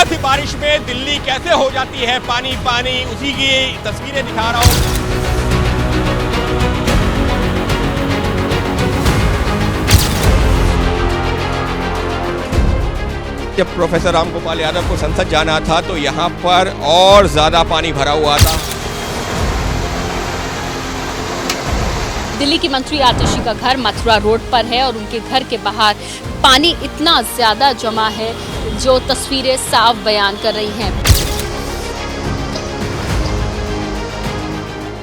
अनगिनत बारिश में दिल्ली कैसे हो जाती है पानी पानी, उसी की तस्वीरें दिखा रहा हूं। जब प्रोफेसर रामगोपाल यादव को संसद जाना था तो यहां पर और ज्यादा पानी भरा हुआ था। दिल्ली की मंत्री आतिशी का घर मथुरा रोड पर है और उनके घर के बाहर पानी इतना ज्यादा जमा है जो तस्वीरें साफ बयान कर रही हैं।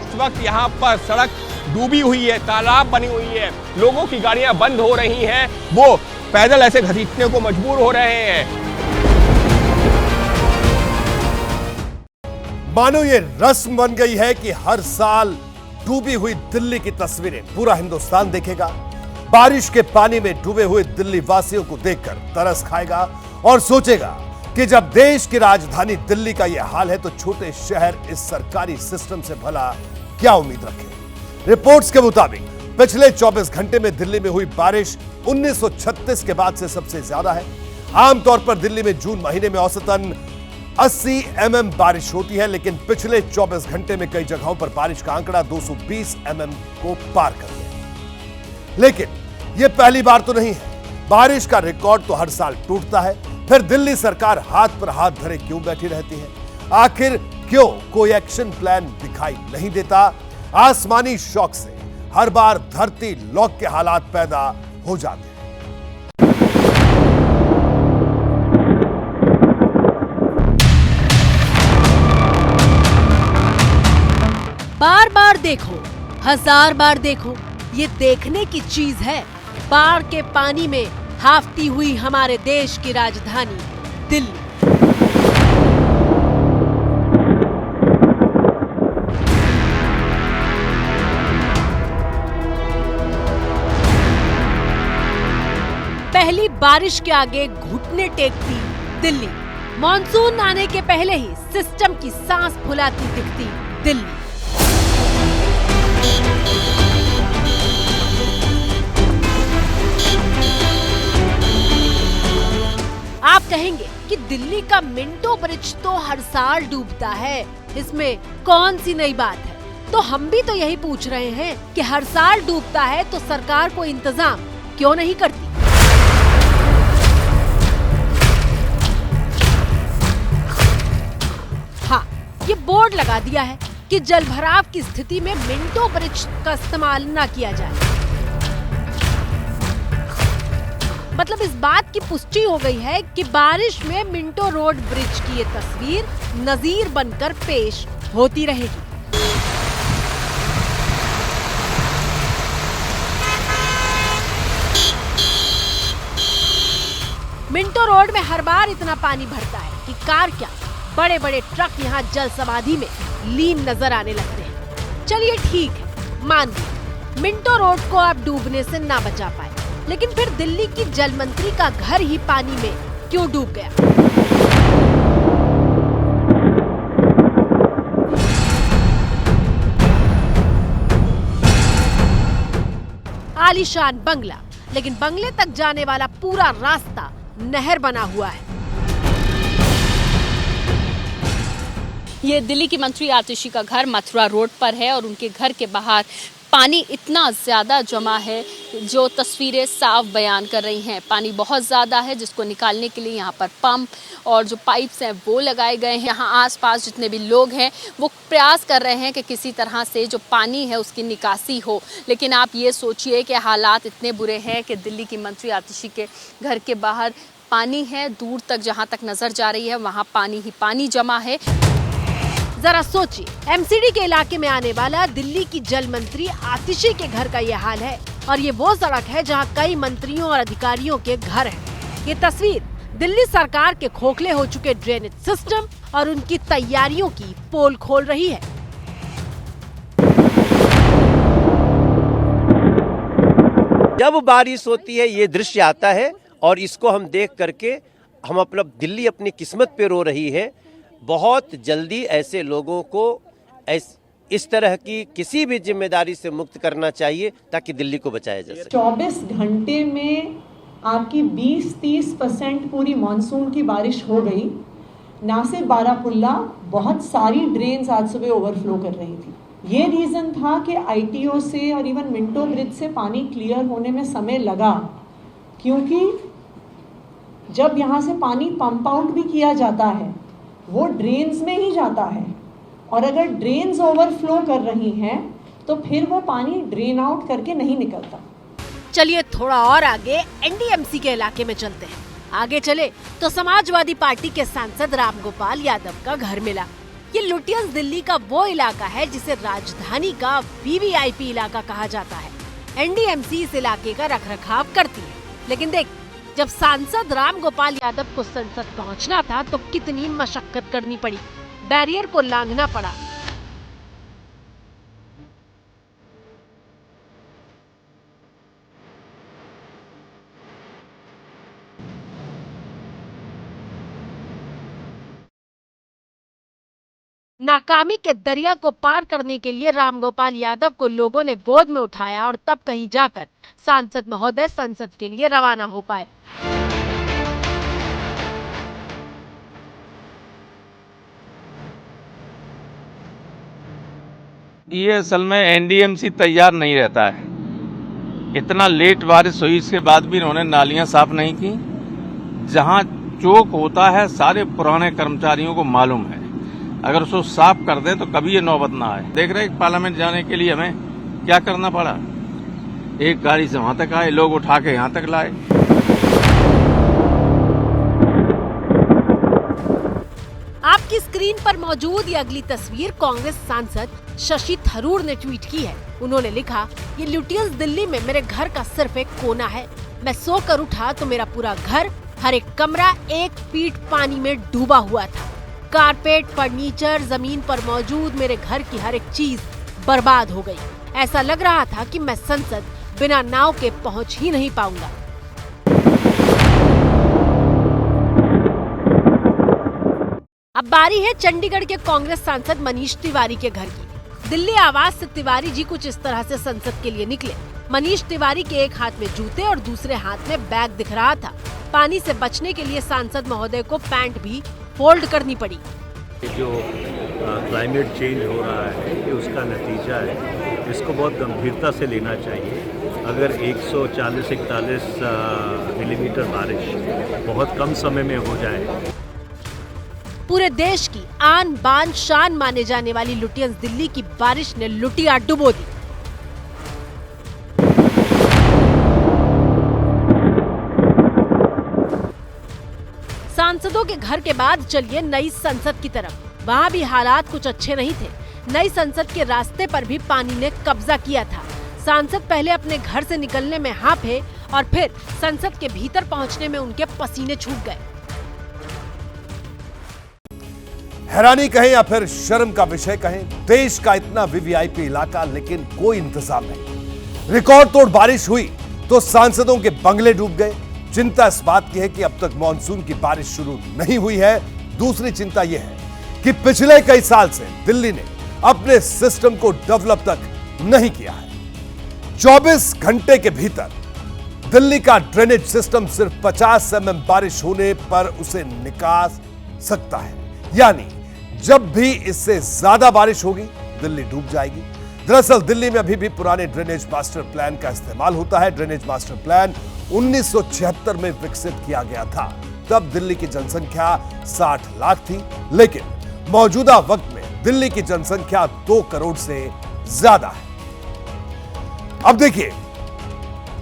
इस वक्त यहाँ पर सड़क डूबी हुई है, तालाब बनी हुई है, लोगों की गाड़ियां बंद हो रही हैं, वो पैदल ऐसे घसीटने को मजबूर हो रहे हैं। मानो ये रस्म बन गई है कि हर साल डूबी हुई दिल्ली की तस्वीरें पूरा हिंदुस्तान देखेगा। बारिश के पानी में डूबे हुए दिल्ली वासियों को देखकर तरस खाएगा और सोचेगा कि जब देश की राजधानी दिल्ली का यह हाल है तो छोटे शहर इस सरकारी सिस्टम से भला क्या उम्मीद रखें। रिपोर्ट्स के मुताबिक पिछले 24 घंटे में दिल्ली में हुई बारिश 1936 के बाद से सबसे ज्यादा है। आमतौर पर दिल्ली में जून महीने में औसतन 80 mm बारिश होती है, लेकिन पिछले 24 घंटे में कई जगहों पर बारिश का आंकड़ा 220 mm को पार कर गया। लेकिन यह पहली बार तो नहीं है। बारिश का रिकॉर्ड तो हर साल टूटता है, फिर दिल्ली सरकार हाथ पर हाथ धरे क्यों बैठी रहती है? आखिर क्यों कोई एक्शन प्लान दिखाई नहीं देता? आसमानी शॉक से हर बार धरती लौक के हालात पैदा हो जाते हैं। बार बार देखो, हजार बार देखो, ये देखने की चीज है। बाढ़ के पानी में हाफती हुई हमारे देश की राजधानी दिल्ली। पहली बारिश के आगे घुटने टेकती दिल्ली। मॉनसून आने के पहले ही सिस्टम की सांस फुलाती दिखती दिल्ली। आप कहेंगे कि दिल्ली का मिंटो ब्रिज तो हर साल डूबता है, इसमें कौन सी नई बात है? तो हम भी तो यही पूछ रहे हैं कि हर साल डूबता है तो सरकार कोई इंतजाम क्यों नहीं करती? हाँ, ये बोर्ड लगा दिया है कि जलभराव की स्थिति में मिंटो ब्रिज का इस्तेमाल न किया जाए। मतलब इस बात की पुष्टि हो गई है कि बारिश में मिंटो रोड ब्रिज की ये तस्वीर नजीर बनकर पेश होती रहेगी। मिंटो रोड में हर बार इतना पानी भरता है कि कार क्या, बड़े बड़े ट्रक यहाँ जल समाधि में लीन नजर आने लगते हैं। चलिए ठीक है, मान ली मिंटो रोड को आप डूबने से ना बचा पाए, लेकिन फिर दिल्ली की जल मंत्री का घर ही पानी में क्यों डूब गया? आलीशान बंगला, लेकिन बंगले तक जाने वाला पूरा रास्ता नहर बना हुआ है। ये दिल्ली की मंत्री आतिशी का घर मथुरा रोड पर है और उनके घर के बाहर पानी इतना ज़्यादा जमा है जो तस्वीरें साफ बयान कर रही हैं। पानी बहुत ज़्यादा है जिसको निकालने के लिए यहाँ पर पंप और जो पाइप्स हैं वो लगाए गए हैं। यहाँ आसपास जितने भी लोग हैं वो प्रयास कर रहे हैं कि किसी तरह से जो पानी है उसकी निकासी हो। लेकिन आप ये सोचिए कि हालात इतने बुरे हैं कि दिल्ली की मंत्री आतिशी के घर के बाहर पानी है, दूर तक जहाँ तक नज़र जा रही है वहाँ पानी ही पानी जमा है। जरा सोचिए, एमसीडी के इलाके में आने वाला दिल्ली की जल मंत्री आतिशी के घर का ये हाल है और ये वो सड़क है जहां कई मंत्रियों और अधिकारियों के घर हैं। ये तस्वीर दिल्ली सरकार के खोखले हो चुके ड्रेनेज सिस्टम और उनकी तैयारियों की पोल खोल रही है। जब बारिश होती है ये दृश्य आता है और इसको हम देख करके हम अपना दिल्ली अपनी किस्मत पे रो रही है। बहुत जल्दी ऐसे लोगों को इस तरह की किसी भी जिम्मेदारी से मुक्त करना चाहिए ताकि दिल्ली को बचाया जा सके। 24 घंटे में आपकी 20-30% पूरी मॉनसून की बारिश हो गई ना सिर्फ बारापुल्ला, बहुत सारी ड्रेन्स आज सुबह ओवरफ्लो कर रही थी। ये रीज़न था कि ITO से और इवन मिंटो ब्रिज से पानी क्लियर होने में समय लगा, क्योंकि जब यहाँ से पानी पंप आउट भी किया जाता है वो ड्रेन्स में ही जाता है, और अगर ड्रेन्स ओवरफ्लो कर रही हैं तो फिर वो पानी ड्रेन आउट करके नहीं निकलता। चलिए थोड़ा और आगे NDMC के इलाके में चलते हैं। आगे चले तो समाजवादी पार्टी के सांसद रामगोपाल यादव का घर मिला। ये लुटियंस दिल्ली का वो इलाका है जिसे राजधानी का VVIP इलाका कहा जाता है। NDMC इस इलाके का रखरखाव करती है, लेकिन देख, जब सांसद रामगोपाल यादव को संसद पहुंचना था तो कितनी मशक्कत करनी पड़ी, बैरियर को लांघना पड़ा। नाकामी के दरिया को पार करने के लिए रामगोपाल यादव को लोगों ने गोद में उठाया और तब कहीं जाकर सांसद महोदय संसद के लिए रवाना हो पाए। ये असल में NDMC तैयार नहीं रहता है। इतना लेट बारिश हुई, इसके बाद भी इन्होंने नालियां साफ नहीं की। जहां चोक होता है सारे पुराने कर्मचारियों को मालूम है, अगर उसको साफ कर दें तो कभी ये नौबत ना आए। देख रहे हैं पार्लियामेंट जाने के लिए हमें क्या करना पड़ा, एक गाड़ी से वहां तक आए, लोग उठा के यहां तक लाए। आपकी स्क्रीन पर मौजूद ये अगली तस्वीर कांग्रेस सांसद शशि थरूर ने ट्वीट की है। उन्होंने लिखा, ये लुटियंस दिल्ली में मेरे घर का सिर्फ एक कोना है। मैं सोकर उठा तो मेरा पूरा घर, हर एक कमरा 1 फीट पानी में डूबा हुआ था। कारपेट, फर्नीचर, जमीन पर मौजूद मेरे घर की हर एक चीज बर्बाद हो गई। ऐसा लग रहा था कि मैं संसद बिना नाव के पहुंच ही नहीं पाऊंगा। अब बारी है चंडीगढ़ के कांग्रेस सांसद मनीष तिवारी के घर की। दिल्ली आवास से तिवारी जी कुछ इस तरह से संसद के लिए निकले। मनीष तिवारी के एक हाथ में जूते और दूसरे हाथ में बैग दिख रहा था। पानी से बचने के लिए सांसद महोदय को पैंट भी फोल्ड करनी पड़ी। जो क्लाइमेट चेंज हो रहा है ये उसका नतीजा है, इसको बहुत गंभीरता से लेना चाहिए। अगर 140-41 मिलीमीटर बारिश बहुत कम समय में हो जाए, पूरे देश की आन बान शान माने जाने वाली लुटियंस दिल्ली की बारिश ने लुटिया डुबो दी। सांसदों के घर के बाद चलिए नई संसद की तरफ। वहाँ भी हालात कुछ अच्छे नहीं थे। नई संसद के रास्ते पर भी पानी ने कब्जा किया था। सांसद पहले अपने घर से निकलने में हांफे और फिर संसद के भीतर पहुँचने में उनके पसीने छूट गए। हैरानी कहें या फिर शर्म का विषय कहें, देश का इतना VVIP इलाका लेकिन कोई इंतजाम नहीं। रिकॉर्ड तोड़ बारिश हुई तो सांसदों के बंगले डूब गए। चिंता इस बात की है कि अब तक मानसून की बारिश शुरू नहीं हुई है। दूसरी चिंता यह है कि पिछले कई साल से दिल्ली ने अपने सिस्टम को डेवलप तक नहीं किया है। 24 घंटे के भीतर दिल्ली का ड्रेनेज सिस्टम सिर्फ 50 mm बारिश होने पर उसे निकास सकता है, यानी जब भी इससे ज्यादा बारिश होगी दिल्ली डूब जाएगी। दरअसल दिल्ली में अभी भी पुराने ड्रेनेज मास्टर प्लान का इस्तेमाल होता है। ड्रेनेज मास्टर प्लान 1976 में विकसित किया गया था। तब दिल्ली की जनसंख्या 60 लाख थी, लेकिन मौजूदा वक्त में दिल्ली की जनसंख्या 2 करोड़ से ज्यादा है। अब देखिए,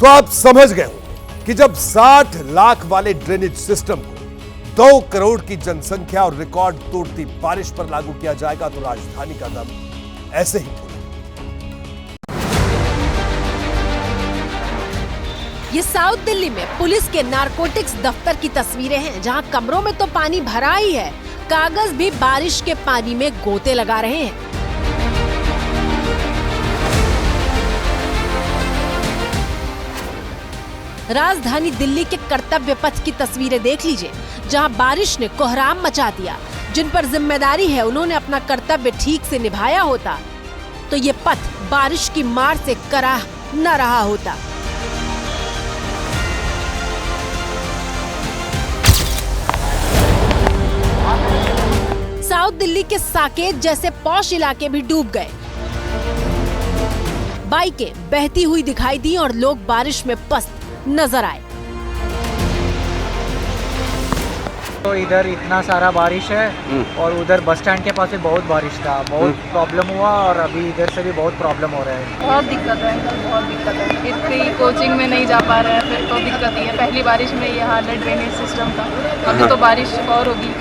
तो आप समझ गए होंगे कि जब 60 लाख वाले ड्रेनेज सिस्टम को 2 करोड़ की जनसंख्या और रिकॉर्ड तोड़ती बारिश पर लागू किया जाएगा तो राजधानी का दम ऐसे ही फूलेगा। ये साउथ दिल्ली में पुलिस के नारकोटिक्स दफ्तर की तस्वीरें हैं, जहां कमरों में तो पानी भरा ही है, कागज भी बारिश के पानी में गोते लगा रहे हैं। राजधानी दिल्ली के कर्तव्य पथ की तस्वीरें देख लीजिए, जहां बारिश ने कोहराम मचा दिया। जिन पर जिम्मेदारी है उन्होंने अपना कर्तव्य ठीक से निभाया होता तो ये पथ बारिश की मार से कराह न रहा होता। साउथ दिल्ली के साकेत जैसे पॉश इलाके भी डूब गए। बाइकें बहती हुई दिखाई दी और लोग बारिश में पस्त नजर आए। तो इधर इतना सारा बारिश है और उधर बस स्टैंड के पास भी बहुत बारिश था, बहुत प्रॉब्लम हुआ और अभी इधर से भी बहुत प्रॉब्लम हो रहा है। बहुत दिक्कत है, बहुत दिक्कत है। इतनी कोचिंग में नहीं जा पा रहे हैं, फिर तो दिक्कत ही है। पहली बारिश में ये हाल है ड्रेनेज सिस्टम का, अभी तो बारिश और होगी।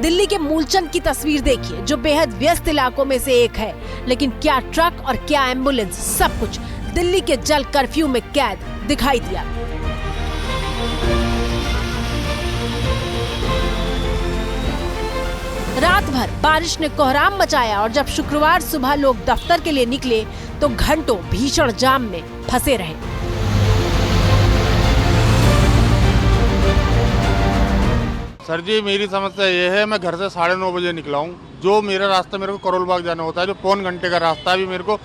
दिल्ली के मूलचंद की तस्वीर देखिए, जो बेहद व्यस्त इलाकों में से एक है, लेकिन क्या ट्रक और क्या एम्बुलेंस, सब कुछ दिल्ली के जल कर्फ्यू में कैद दिखाई दिया। रात भर बारिश ने कोहराम मचाया और जब शुक्रवार सुबह लोग दफ्तर के लिए निकले तो घंटों भीषण जाम में फंसे रहे। सर जी, मेरी समस्या ये है, मैं घर से 9:30 बजे निकला हूँ। जो मेरा रास्ता मेरे को करोल बाग जाना होता है, जो पौन घंटे का रास्ता है, अभी मेरे को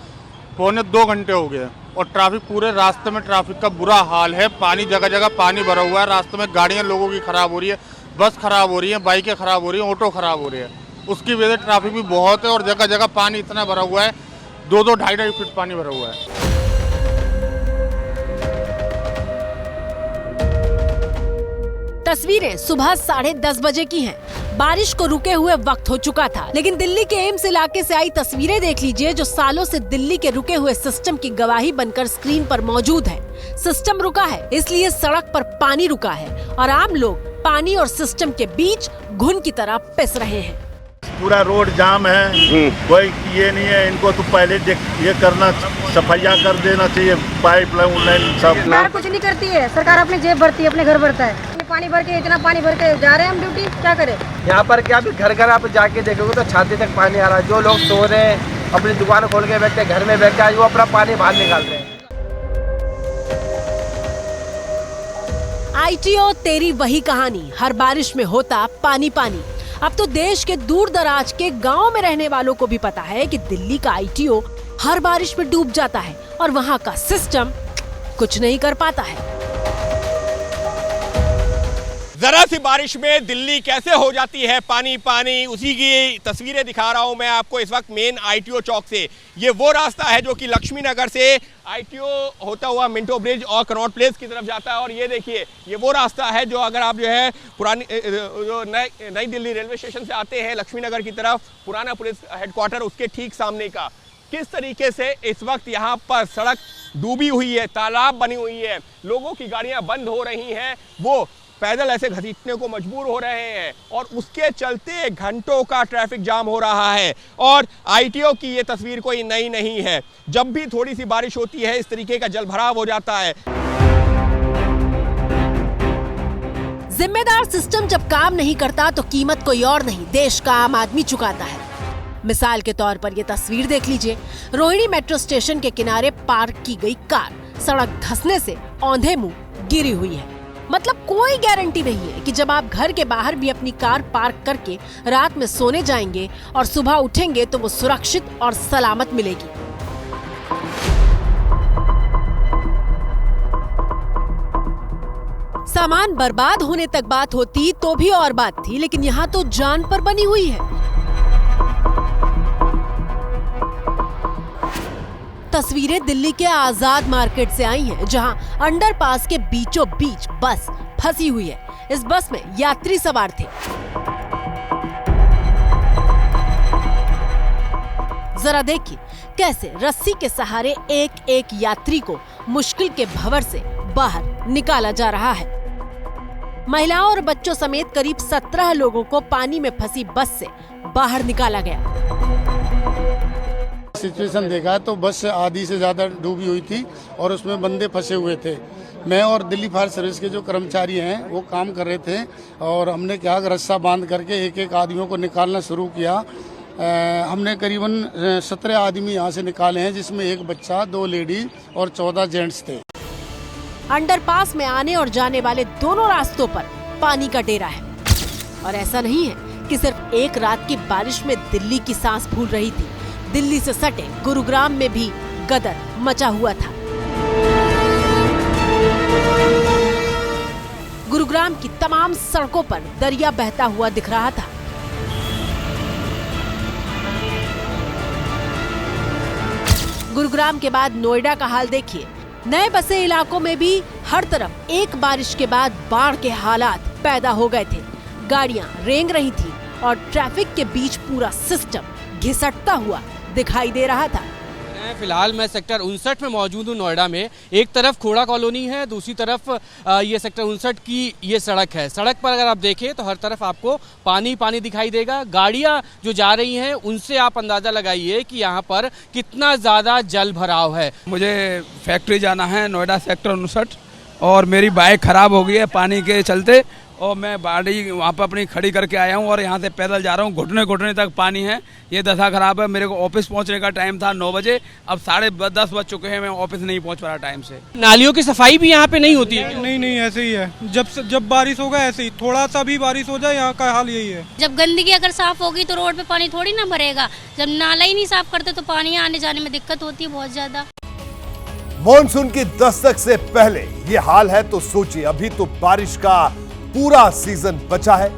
1.25 घंटे हो गए और ट्रैफिक, पूरे रास्ते में ट्रैफिक का बुरा हाल है। पानी, जगह जगह पानी भरा हुआ है। रास्ते में गाड़ियाँ लोगों की खराब हो रही है, बस खराब हो रही है, बाइकें खराब हो रही हैं, ऑटो खराब हो रही है। उसकी वजह से ट्रैफिक भी बहुत है और जगह जगह पानी इतना भरा हुआ है, 2-2, 2.5 फीट पानी भरा हुआ है। तस्वीरें सुबह 10:30 बजे की हैं। बारिश को रुके हुए वक्त हो चुका था, लेकिन दिल्ली के एम्स इलाके से आई तस्वीरें देख लीजिए, जो सालों से दिल्ली के रुके हुए सिस्टम की गवाही बनकर स्क्रीन पर मौजूद है। सिस्टम रुका है, इसलिए सड़क पर पानी रुका है और आम लोग पानी और सिस्टम के बीच घुन की तरह पिस रहे हैं। पूरा रोड जाम है, कोई ये नहीं है। इनको तो पहले ये करना, सफाइया कर देना चाहिए, पाइप लाइन सब। सरकार कुछ नहीं करती है, सरकार अपनी जेब भरती है, अपने घर भरता है। पानी भर के, इतना पानी भर के जा रहे हैं हम ड्यूटी, क्या करें। यहाँ पर क्या भी घर घर आप जाके देखोगे तो छाती तक पानी आ रहा है। जो लोग सो रहे हैं, अपनी दुकान खोल के बैठे, घर में बैठ के वो अपना पानी बाहर निकाल रहे हैं। आईटीओ तेरी वही कहानी, हर बारिश में होता पानी पानी। अब तो देश के दूर दराज के गांव में रहने वालों को भी पता है कि दिल्ली का आईटीओ हर बारिश में डूब जाता है और वहां का सिस्टम कुछ नहीं कर पाता है। जरा सी बारिश में दिल्ली कैसे हो जाती है पानी पानी, उसी की तस्वीरें दिखा रहा हूं मैं आपको इस वक्त मेन आईटीओ चौक से। ये वो रास्ता है जो कि लक्ष्मी नगर से आईटीओ होता हुआ मिंटो ब्रिज और कनॉट प्लेस की तरफ जाता है। और ये देखिए, ये वो रास्ता है जो अगर आप जो है पुरानी जो नई दिल्ली रेलवे स्टेशन से आते हैं लक्ष्मी नगर की तरफ, पुराना पुलिस हेडक्वार्टर उसके ठीक सामने का। किस तरीके से इस वक्त यहाँ पर सड़क डूबी हुई है, तालाब बनी हुई है, लोगों की गाड़ियाँ बंद हो रही हैं, वो पैदल ऐसे घसीटने को मजबूर हो रहे हैं और उसके चलते घंटों का ट्रैफिक जाम हो रहा है। और आईटीओ की ये तस्वीर कोई नई नहीं है, जब भी थोड़ी सी बारिश होती है इस तरीके का जलभराव हो जाता है। जिम्मेदार सिस्टम जब काम नहीं करता तो कीमत कोई और नहीं, देश का आम आदमी चुकाता है। मिसाल के तौर पर ये तस्वीर देख लीजिए, रोहिणी मेट्रो स्टेशन के किनारे पार्क की गई कार सड़क धंसने से औंधे मुंह गिरी हुई है। मतलब कोई गारंटी नहीं है कि जब आप घर के बाहर भी अपनी कार पार्क करके रात में सोने जाएंगे और सुबह उठेंगे तो वो सुरक्षित और सलामत मिलेगी। सामान बर्बाद होने तक बात होती तो भी और बात थी, लेकिन यहाँ तो जान पर बनी हुई है। तस्वीरें दिल्ली के आजाद मार्केट से आई हैं, जहां अंडरपास के बीचों बीच बस फंसी हुई है। इस बस में यात्री सवार थे। जरा देखिए कैसे रस्सी के सहारे एक एक यात्री को मुश्किल के भंवर से बाहर निकाला जा रहा है। महिलाओं और बच्चों समेत करीब 17 लोगों को पानी में फंसी बस से बाहर निकाला गया। सिचुएशन देखा तो बस आधी से ज्यादा डूबी हुई थी और उसमें बंदे फंसे हुए थे। मैं और दिल्ली फायर सर्विस के जो कर्मचारी हैं वो काम कर रहे थे और हमने क्या रस्सा बांध करके एक एक आदमियों को निकालना शुरू किया। हमने करीबन 17 आदमी यहाँ से निकाले हैं, जिसमें एक बच्चा, 2 लेडी और 14 जेंट्स थे। अंडरपास में आने और जाने वाले दोनों रास्तों पर पानी का डेरा है और ऐसा नहीं है कि सिर्फ एक रात की बारिश में दिल्ली की सांस फूल रही थी। दिल्ली से सटे गुरुग्राम में भी गदर मचा हुआ था। गुरुग्राम गुरुग्राम की तमाम सड़कों पर दरिया बहता हुआ दिख रहा था। गुरुग्राम के बाद नोएडा का हाल देखिए। नए बसे इलाकों में भी हर तरफ एक बारिश के बाद बाढ़ के हालात पैदा हो गए थे। गाड़ियां रेंग रही थी और ट्रैफिक के बीच पूरा सिस्टम घिसटता हुआ दिखाई दे रहा था। फिलहाल मैं सेक्टर 59 में मौजूद हूँ नोएडा में। एक तरफ खोड़ा कॉलोनी है, दूसरी तरफ ये सेक्टर 59 की ये सड़क है। सड़क पर अगर आप देखें तो हर तरफ आपको पानी पानी दिखाई देगा। गाड़ियाँ जो जा रही हैं उनसे आप अंदाज़ा लगाइए कि यहाँ पर कितना ज़्यादा जल भराव है। मुझे फैक्ट्री जाना है नोएडा सेक्टर 59 और मेरी बाइक खराब हो गई है पानी के चलते और मैं गाड़ी वहाँ पर अपनी खड़ी करके आया हूँ और यहाँ से पैदल जा रहा हूँ। घुटने घुटने तक पानी है, ये दशा खराब है। मेरे को ऑफिस पहुँचने का टाइम था 9 बजे, अब 10:30 बज चुके हैं, मैं ऑफिस नहीं पहुँच पा रहा टाइम से। नालियों की सफाई भी यहाँ पे नहीं होती है? नहीं ऐसे ही है। जब बारिश होगा ऐसे ही, थोड़ा सा भी बारिश हो जाए यहाँ का हाल यही है। जब गंदगी अगर साफ होगी तो रोड पे पानी थोड़ी ना भरेगा। जब नाला ही नहीं साफ करते तो पानी आने जाने में दिक्कत होती है बहुत ज्यादा। मॉनसून की दस्तक से पहले ये हाल है तो सोचिए, अभी तो बारिश का पूरा सीजन बचा है।